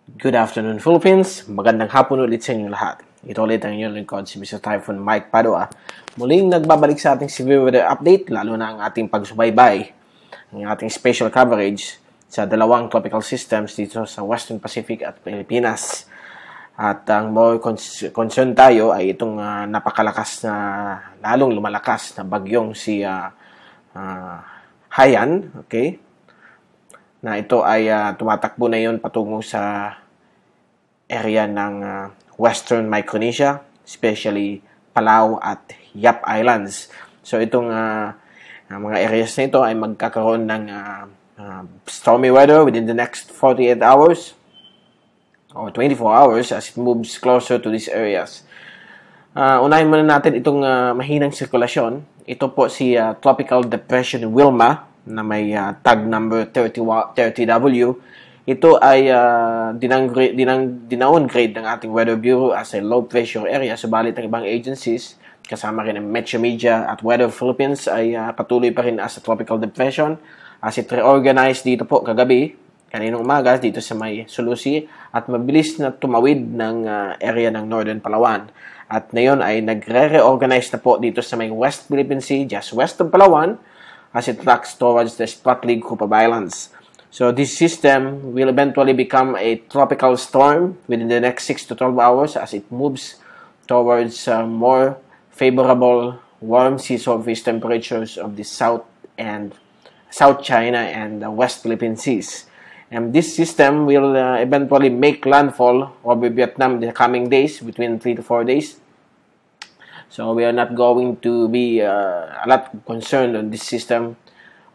Good afternoon, Philippines. Magandang hapon ulit sa inyo lahat. Ito ulit ang inyong lingkod, si Mr. Typhoon Mike Padua. Muling nagbabalik sa ating severe weather update, lalo na ang ating pagsubaybay, ang ating special coverage sa dalawang tropical systems dito sa Western Pacific at Pilipinas. At ang more concern tayo ay itong napakalakas na, lalong lumalakas na bagyong si Haiyan, okay? Na ito ay tumatakbo na yon patungo sa area ng Western Micronesia, especially Palau at Yap Islands. So itong mga areas na ito ay magkakaroon ng stormy weather within the next 48 hours or 24 hours as it moves closer to these areas. Unahin muna natin itong mahinang sirkulasyon. Ito po si Tropical Depression Wilma na may tag number 30W. Ito ay dinowngrade ng ating Weather Bureau as a low pressure area. Subalit ang ibang agencies, kasama rin ang Meteo Media at Weather Philippines, ay patuloy pa rin as a tropical depression as it reorganized dito po kagabi, kaninang umaga, dito sa may Sulusi, at mabilis na tumawid ng area ng Northern Palawan. At ngayon ay nagre-reorganize na po dito sa may West Philippine Sea, just west of Palawan, as it tracks towards the Spratly Group of Islands. So this system will eventually become a tropical storm within the next 6 to 12 hours as it moves towards more favorable warm sea surface temperatures of the South China and the West Philippine Seas. And this system will eventually make landfall over Vietnam in the coming days, between 3 to 4 days. So we are not going to be a lot concerned on this system.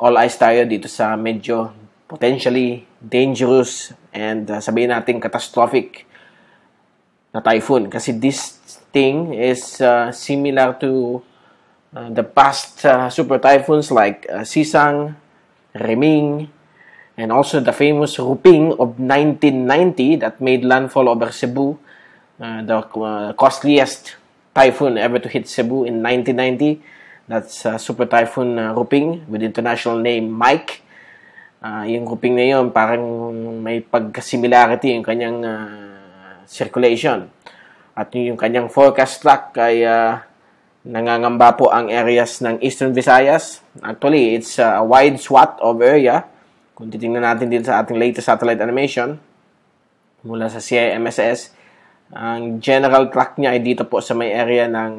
All eyes tayo dito sa medyo potentially dangerous and sabihin natin catastrophic na typhoon. Kasi this thing is similar to the past super typhoons like Sisang, Reming, and also the famous Ruping of 1990 that made landfall over Cebu, the costliest typhoon ever to hit Cebu in 1990. That's Super Typhoon Ruping with international name Mike. Yung Ruping na yun, parang may pagka-similarity yung kanyang circulation. At yung kanyang forecast track ay nangangamba po ang areas ng Eastern Visayas. Actually, it's a wide swath of area. Kung titingnan natin dito sa ating latest satellite animation mula sa CIMSS, ang general track niya ay dito po sa may area ng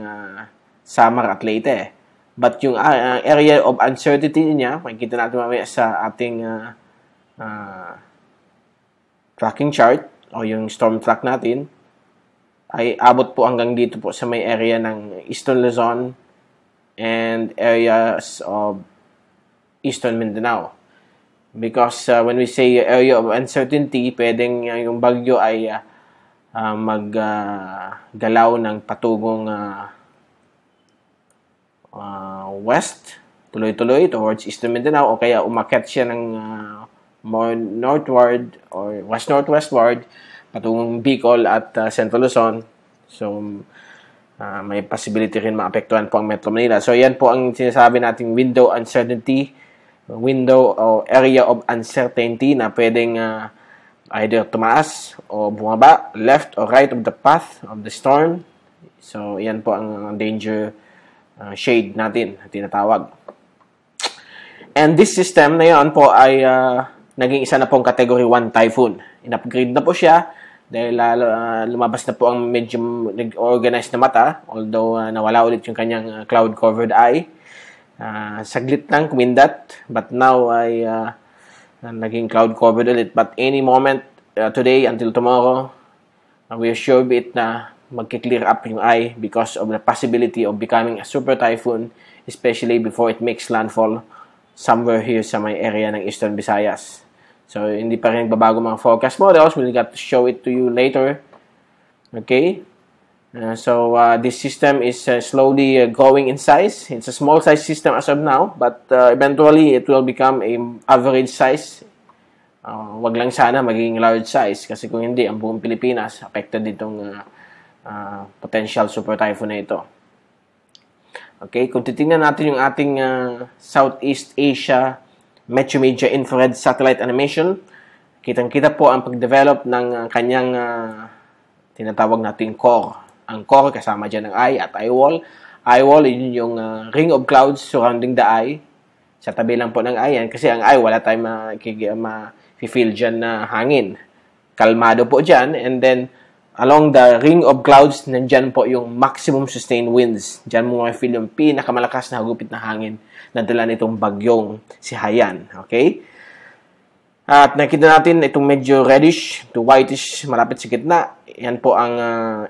Samar at Leyte. But yung area of uncertainty niya, makikita natin mamaya sa ating tracking chart o yung storm track natin, ay abot po hanggang dito po sa may area ng Eastern Luzon and areas of Eastern Mindanao. Because when we say area of uncertainty, pwedeng yung bagyo ay maggalaw ng patungong west, tuloy-tuloy towards Eastern Mindanao, o kaya umakyat siya ng more northward or west-northwestward patungong Bicol at Central Luzon. So may possibility rin maapektuhan po ang Metro Manila. So yan po ang sinasabi nating window o area of uncertainty na pwedeng either tumaas o bumaba, left or right of the path of the storm. So, yan po ang danger shade natin, tinatawag. And this system na yan po ay naging isa na pong Category 1 typhoon. In-upgrade na po siya dahil lumabas na po ang medyo nag-organize na mata, although nawala ulit yung kanyang cloud-covered eye. Saglit lang, kumindat, but now ay naging cloud-covered ulit. But any moment, today until tomorrow, we are sure it na magki-clear up yung eye because of the possibility of becoming a super typhoon, especially before it makes landfall somewhere here sa may area ng Eastern Visayas. So, hindi pa rin nagbabago mga forecast models. We'll get to show it to you later. Okay? So, this system is slowly growing in size. It's a small size system as of now, but eventually it will become a average size. Wag lang sana magiging large size kasi kung hindi, ang buong Pilipinas affected ditong potential super typhoon na ito. Okay, kung titingnan natin yung ating Southeast Asia Meteo Media infrared satellite animation, kitang-kita po ang pag-develop ng kanyang tinatawag natin core. Ang core, kasama dyan ang eye at eye wall. Eye wall, yun yung ring of clouds surrounding the eye. Sa tabi lang po ng eye yan. Kasi ang eye, wala tayong ma-feel dyan na hangin. Kalmado po dyan. And then, along the ring of clouds, nandyan po yung maximum sustained winds. Dyan mo ma-feel yung pinakamalakas na hagupit na hangin na dala nitong bagyong si Haiyan. Okay? At nakita natin itong medyo reddish to whitish malapit sa gitna. Yan po ang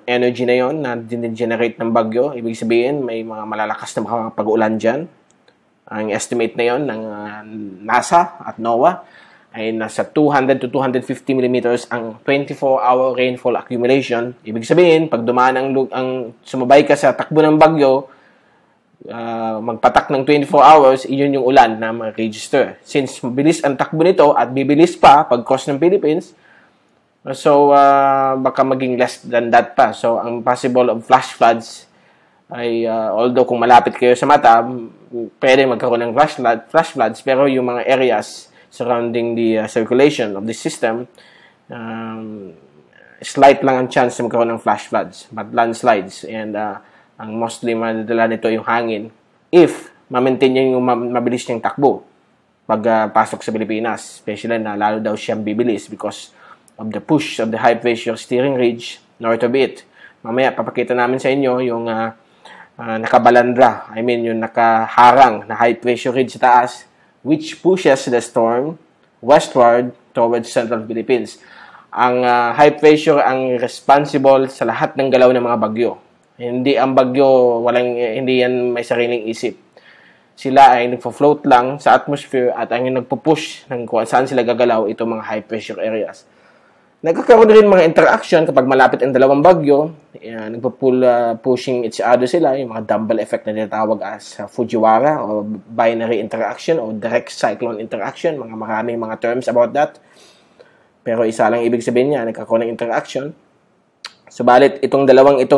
energy na yon na din-generate ng bagyo. Ibig sabihin, may mga malalakas na pag-ulan dyan. Ang estimate na yon ng NASA at NOAA ay nasa 200 to 250 millimeters ang 24-hour rainfall accumulation. Ibig sabihin, pag dumaan ang sumabay ka sa takbo ng bagyo, magpatak ng 24 hours, iyon yung ulan na ma-register. Since mabilis ang takbo nito at bibilis pa pag-cross ng Philippines, so baka maging less than that pa. So, ang possible of flash floods ay, although kung malapit kayo sa mata, pwede magkaroon ng flash floods, pero yung mga areas surrounding the circulation of the system, slight lang ang chance na magkaroon ng flash floods, but landslides. And ang mostly madadala nito yung hangin if ma-maintain niya yung mabilis niyang takbo pag pasok sa Pilipinas. Especially na lalo daw siyang bibilis because of the push of the high pressure steering ridge north of it. Mamaya papakita namin sa inyo yung nakabalandra, yung nakaharang na high pressure ridge sa taas, which pushes the storm westward towards central Philippines. Ang high pressure ang responsible sa lahat ng galaw ng mga bagyo. Hindi ang bagyo, hindi yan may sariling isip. Sila ay nagfo-float lang sa atmosphere at ang nagpo-push ng kung saan sila gagalaw itong mga high pressure areas. Nagkakaroon rin mga interaction kapag malapit ang dalawang bagyo. Pushing each other sila, yung mga dumbbell effect na tinatawag as Fujiwara o binary interaction o direct cyclone interaction. Maraming mga terms about that. Pero isa lang ibig sabihin niya, nagkakaroon ng interaction. Subalit, itong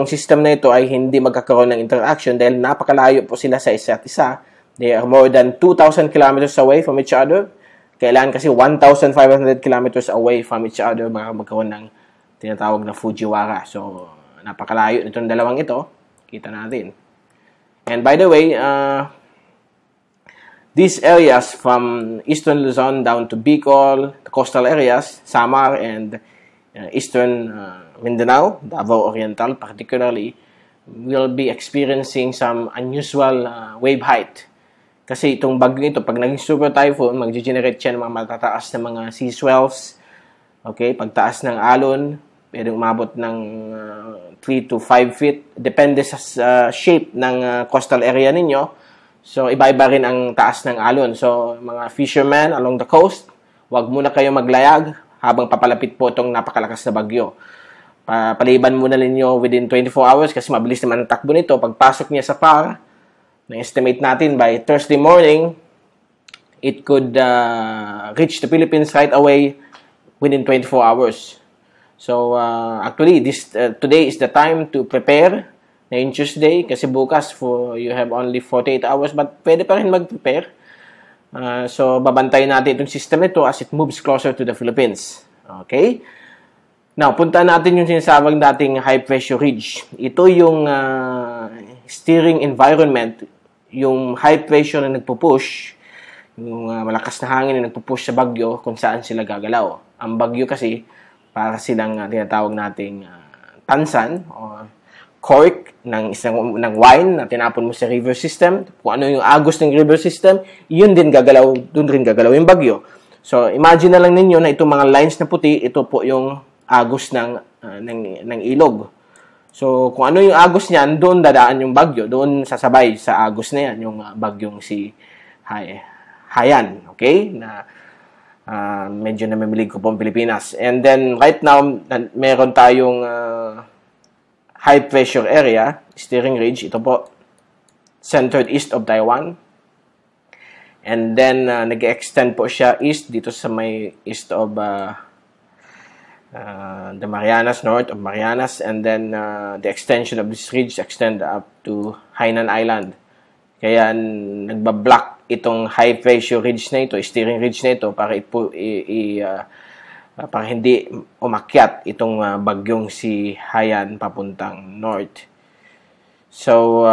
system na ito ay hindi magkakaroon ng interaction dahil napakalayo po sila sa isa't isa. They are more than 2,000 kilometers away from each other. Kailangan kasi 1,500 kilometers away from each other para magkaroon ng tinatawag na Fujiwara. So, napakalayo nitong dalawang ito. Kita natin. And by the way, these areas from Eastern Luzon down to Bicol, the coastal areas, Samar and Eastern Mindanao, Davao Oriental particularly, will be experiencing some unusual wave height. Kasi itong bagyo ito, pag naging super typhoon, mag-generate siya ng mga matataas na mga sea swells. Okay? Pagtaas ng alon, pwedeng umabot ng 3 to 5 feet. Depende sa shape ng coastal area ninyo. So, iba-iba rin ang taas ng alon. So, mga fishermen along the coast, wag muna kayo maglayag habang papalapit po itong napakalakas na bagyo. Paliban muna ninyo within 24 hours kasi mabilis naman ang takbo nito. Pagpasok niya sa PAR, na-estimate natin by Thursday morning, it could reach the Philippines right away within 24 hours. So, actually, today is the time to prepare na yung Tuesday kasi bukas you have only 48 hours but pwede pa rin mag-prepare. So, babantayin natin itong system nito as it moves closer to the Philippines. Okay? Now, punta natin yung sinasabang dating high pressure ridge. Ito yung steering environment, yung high pressure na nagpo-push, yung malakas na hangin na nagpo-push sa bagyo kung saan sila gagalaw. Ang bagyo kasi, para silang tinatawag nating tansan o cork ng wine na tinapon mo sa river system. Kung ano yung agos ng river system, yun din gagalaw, dun rin gagalaw yung bagyo. So, imagine na lang ninyo na itong mga lines na puti, ito po yung agos ng ilog. So, kung ano yung agos niyan, doon dadaan yung bagyo. Doon sasabay sa agos na yan, yung bagyong si Haiyan. Okay? Na medyo namimilig ko po ang Pilipinas. And then, right now, meron tayong high pressure area, steering ridge. Ito po, centered east of Taiwan. And then, nag-extend po siya east, dito sa may east of the Marianas, north of Marianas, and then the extension of this ridge extend up to Hainan Island. Kaya nagbablock itong high pressure ridge na ito, steering ridge na ito, para para hindi umakyat itong bagyong si Haiyan papuntang north. So,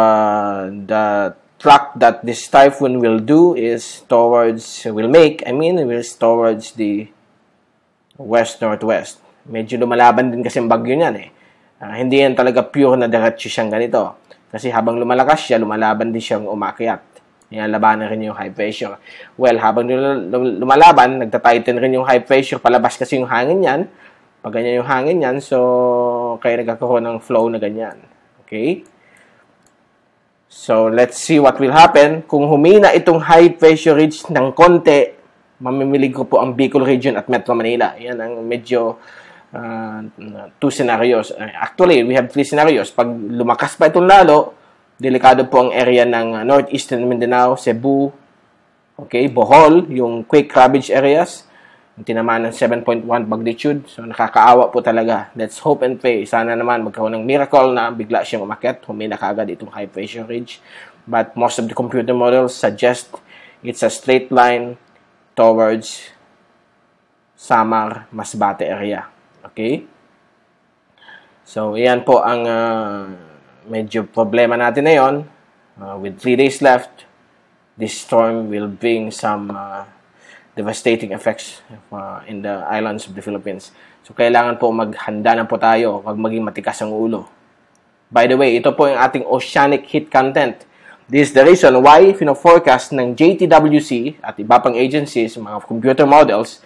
the track that this typhoon will do is towards the west-northwest. Medyo lumalaban din kasi ang bagyo niyan eh. Hindi yan talaga pure na diretso siyang ganito. Kasi habang lumalakas siya, lumalaban din siyang umakyat. Yan, labanan rin yung high pressure. Well, habang lumalaban, nagtatighten rin yung high pressure, palabas kasi yung hangin yan. Pag ganyan yung hangin yan, so kaya nagkakaroon ng flow na ganyan. Okay? So, let's see what will happen. Kung humina itong high pressure ridge ng konti, mamimilig ko po ang Bicol region at Metro Manila. Yan ang medyo two scenarios. Actually, we have three scenarios. Pag lumakas pa itong lalo, delikado po ang area ng northeastern Mindanao, Cebu, okay, Bohol, yung quake ravage areas, yung tinamaan ng 7.1 magnitude. So, nakakaawa po talaga. Let's hope and pray. Sana naman magkaroon ng miracle na bigla siyang umakyat. Humina kagad itong high pressure ridge. But most of the computer models suggest it's a straight line towards Samar, Masbate area. Okay? So, iyan po ang medyo problema natin na yun. With 3 days left, this storm will bring some devastating effects in the islands of the Philippines. So, kailangan po maghanda na po tayo. Huwag maging matikas ang ulo. By the way, ito po yung ating oceanic heat content. This is the reason why fino-forecast ng JTWC at iba pang agencies, mga computer models,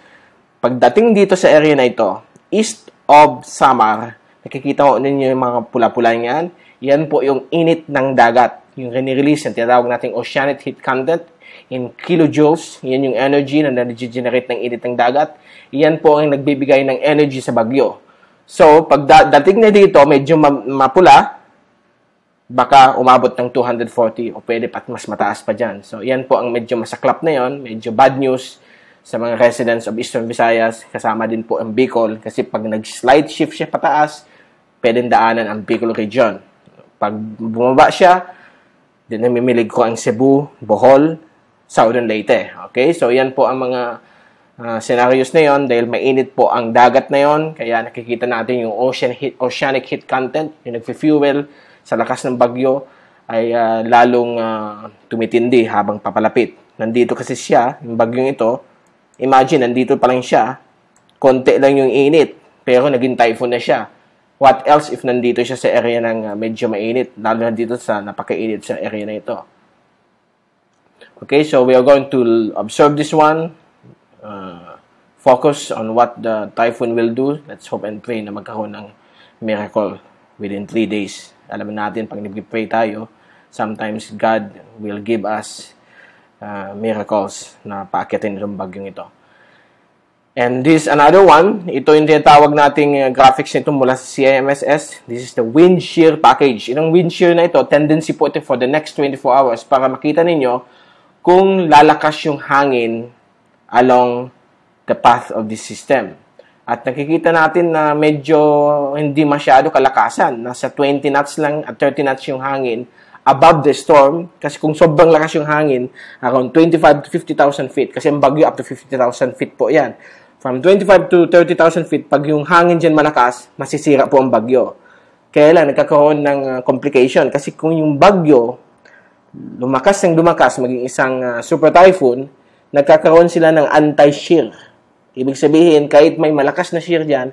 pagdating dito sa area na ito, east of Samar, nakikita ko ninyo yung mga pula-pula yan, yan po yung init ng dagat. Yung release yung tinatawag nating oceanic heat content in kilojoules. Yan yung energy na nag-generate ng init ng dagat. Yan po ang nagbibigay ng energy sa bagyo. So, pag dating na dito, medyo mapula, baka umabot ng 240 o pwede pat mas mataas pa dyan. So, yan po ang medyo masaklap na yon, medyo bad news sa mga residents of Eastern Visayas. Kasama din po ang Bicol kasi pag nag-slide shift siya pataas, pwedeng daanan ang Bicol region. Pag bumaba siya, din namimilig ko ang Cebu, Bohol, Southern Leyte. Okay? So, yan po ang mga scenarios na yon dahil mainit po ang dagat na yon. Kaya nakikita natin yung oceanic heat content, yung nag-fuel sa lakas ng bagyo ay lalong tumitindi habang papalapit. Nandito kasi siya, yung bagyong ito, imagine, nandito pa lang siya, konti lang yung init, pero naging typhoon na siya. What else if nandito siya sa area ng medyo mainit, lalo na dito sa napakainit sa area na ito. Okay, so we are going to observe this one, focus on what the typhoon will do. Let's hope and pray na magkaroon ng miracle within 3 days. Alam natin, pag nag-pray tayo, sometimes God will give us miracles na paakyatin ng bagyong ito. And this another one, ito yung tinatawag nating graphics nito mula sa CIMSS. This is the wind shear package. Itong wind shear na ito, tendency po ito for the next 24 hours para makita ninyo kung lalakas yung hangin along the path of this system. At nakikita natin na medyo hindi masyado kalakasan. Nasa 20 knots lang at 30 knots yung hangin above the storm. Kasi kung sobrang lakas yung hangin, around 25 to 50,000 feet. Kasi ang bagyo up to 50,000 feet po yan. From 25 to 30,000 feet, pag yung hangin dyan malakas, masisira po ang bagyo. Kaya lang, nagkakaroon ng complication. Kasi kung yung bagyo, lumakas ng lumakas, maging isang super typhoon, nagkakaroon sila ng anti-shear. Ibig sabihin, kahit may malakas na shear dyan,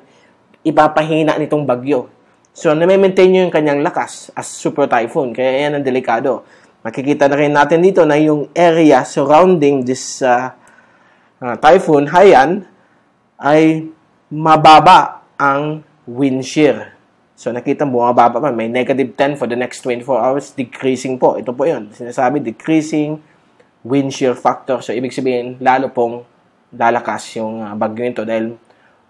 ipapahina nitong bagyo. So, na-maintain nyo yung kanyang lakas as super typhoon. Kaya yan ang delikado. Makikita na rin natin dito na yung area surrounding this typhoon, Haiyan, ay mababa ang wind shear. So, nakita mo, bumababa pa. May negative 10 for the next 24 hours. Decreasing po. Ito po yun. Sinasabi, decreasing wind shear factor. So, ibig sabihin, lalo pong lalakas yung bagyo nito dahil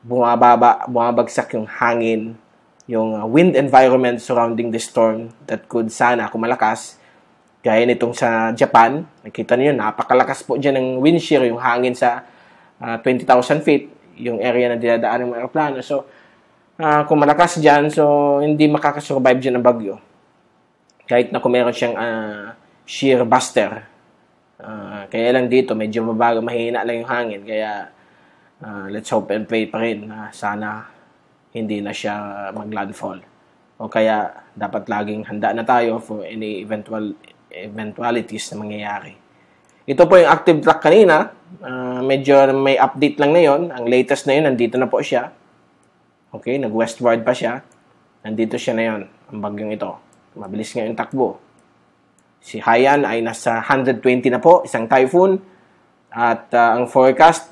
bumabagsak yung hangin, yung wind environment surrounding the storm that could sana, kung malakas, gaya nitong sa Japan. Nakita niyo, napakalakas po dyan ng wind shear, yung hangin sa 20,000 feet, yung area na dinadaan ng mga aeroplano. So, kung malakas dyan, so hindi makakasurvive dyan ang bagyo. Kahit na kung meron siyang shear buster. Kaya lang dito, medyo mabago, mahina lang yung hangin. Kaya, let's hope and pray pa rin na sana hindi na siya mag-landfall. O kaya, dapat laging handa na tayo for any eventualities na mangyayari. Ito po yung active track kanina. Medyo may update lang na yon. Ang latest na yun, nandito na po siya. Okay, nag-westward pa siya. Nandito siya na yon, ang bagyong ito. Mabilis nga yung takbo. Si Haiyan ay nasa 120 na po, isang typhoon. At ang forecast,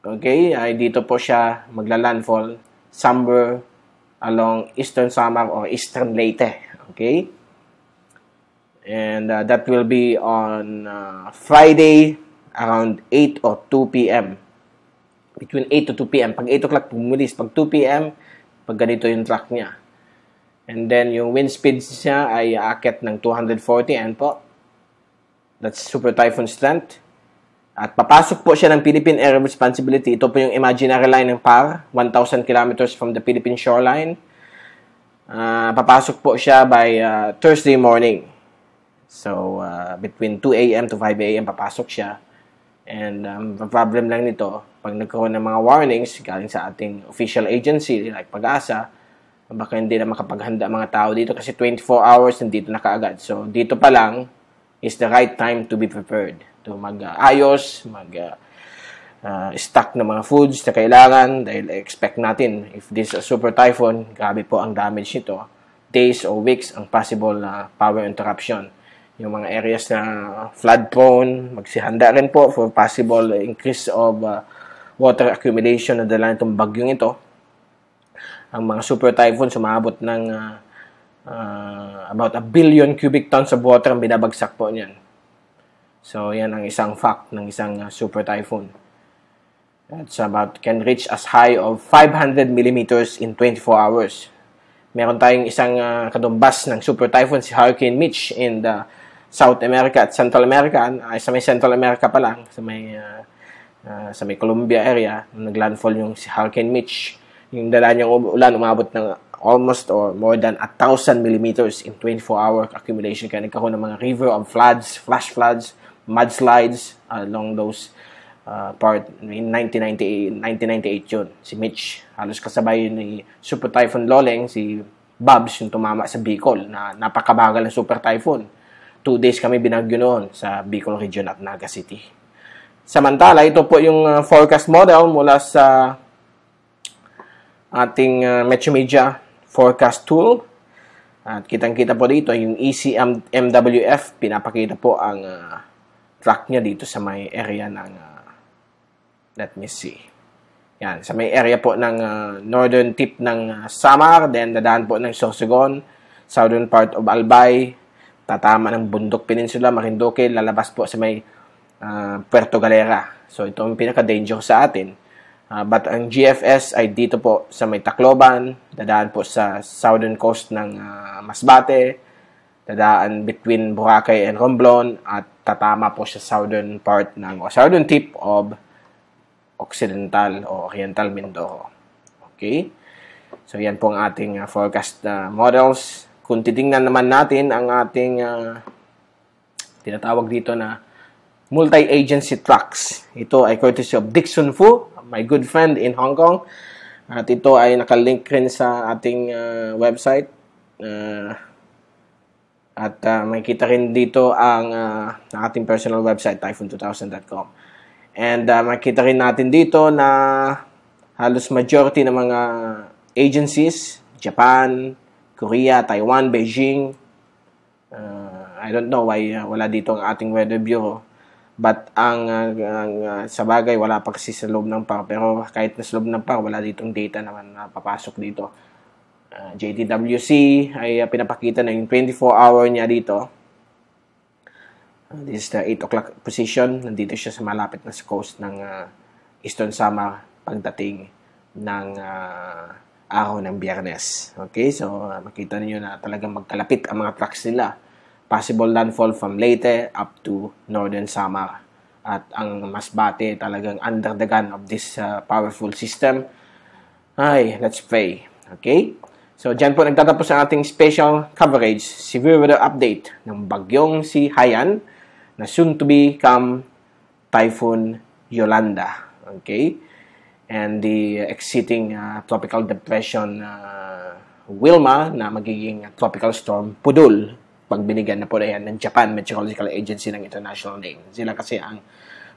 okay, ay dito po siya magla-landfall somewhere along Eastern Samar or Eastern Leyte. Okay? And that will be on Friday around 8 or 2 p.m. Between 8 to 2 p.m. Pag 8 o'clock, pumulis. Pag 2 p.m., pag ganito yung track niya. And then, yung wind speeds niya ay aakit ng 240 and po. That's super typhoon strength. At papasok po siya ng Philippine Area of Responsibility. Ito po yung imaginary line ng PAR, 1,000 kilometers from the Philippine shoreline. Papasok po siya by Thursday morning. So, between 2 a.m. to 5 a.m. papasok siya. And the problem lang nito, pag nagkaroon ng mga warnings galing sa ating official agency like Pag-asa, baka hindi na makapaghanda mga tao dito kasi 24 hours nandito na kaagad. So, dito pa lang is the right time to be prepared. To mag-ayos, stock ng mga foods na kailangan dahil expect natin if this is a super typhoon, grabe po ang damage nito. Days or weeks ang possible na power interruption. Yung mga areas na flood prone, magsihanda rin po for possible increase of water accumulation na dala nitong bagyong ito. Ang mga super typhoon sumabot ng about 1 billion cubic tons of water ang binabagsak po niyan. So, yan ang isang fact ng isang super typhoon. It's can reach as high of 500 millimeters in 24 hours. Meron tayong isang kadumbas ng super typhoon, si Hurricane Mitch in the South America at Central America. Sa may Central America pa lang, sa may Colombia area, naglandfall yung si Hurricane Mitch. Yung dala niyang ulan, umabot ng almost or more than 1,000 millimeters in 24-hour accumulation. Kaya nagkaroon ng mga river of floods, flash floods, mudslides along those part in 1998 yun. Si Mitch, halos kasabay ni Super Typhoon Loleng, si Babs yung tumama sa Bicol na napakabagal ng Super Typhoon. 2 days kami binagyo noon sa Bicol Region at Naga City. Samantala, ito po yung forecast model mula sa ating Metromedia forecast tool. At kitang-kita po dito yung ECMWF, pinapakita po ang track niya dito sa may area ng let me see. Yan, sa may area po ng northern tip ng Samar, then dadaan po ng Sorsogon, southern part of Albay, tatama ng Bundok Peninsula, Marinduque, lalabas po sa may Puerto Galera. So ito ang pinaka-danger sa atin. But ang GFS ay dito po sa may Tacloban, dadaan po sa southern coast ng Masbate, dadaan between Boracay and Romblon, at tatama po sa southern part ng southern tip of Occidental o Oriental Mindoro. Okay? So yan po ang ating forecast models. Kung titingnan naman natin ang ating tinatawag dito na multi-agency tracks. Ito ay courtesy of Dixon Fu, my good friend in Hong Kong. At ito ay nakalink rin sa ating website. At makikita rin dito ang ating personal website, typhoon2000.com. And makikita rin natin dito na halos majority ng mga agencies, Japan, Korea, Taiwan, Beijing, I don't know why wala dito ang ating weather bureau. But sa bagay, wala pa kasi sa loob ng PAR. Pero kahit na sa loob ng PAR, wala ditong data naman na papasok dito. JTWC ay pinapakita na yung 24-hour niya dito. This is the 8 o'clock position. Nandito siya sa malapit na sa coast ng Eastern Samar pagdating ng araw ng Biyernes. Okay, so makita niyo na talagang magkalapit ang mga tracks nila. Possible landfall from Leyte up to Northern Samar. At ang Masbate talagang under the gun of this powerful system. Ay, let's pray. Okay? So, dyan po nagtatapos ang ating special coverage, severe weather update ng bagyong si Haiyan na soon to become Typhoon Yolanda. Okay? and the exceeding tropical depression Wilma na magiging tropical storm Pudul pag binigyan na po na yan ng Japan Meteorological Agency ng international name. Sila kasi ang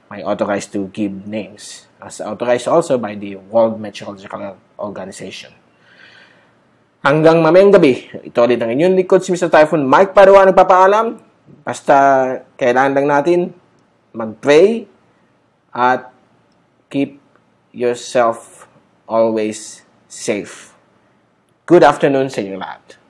may authorized to give names, as authorized also by the World Meteorological Organization. Hanggang mamayang gabi, ito ulit ang inyong likod si Mr. Typhoon Mike Padua nagpapaalam. Basta kailangan lang natin mag-pray at keep yourself always safe. Good afternoon sa inyong lahat.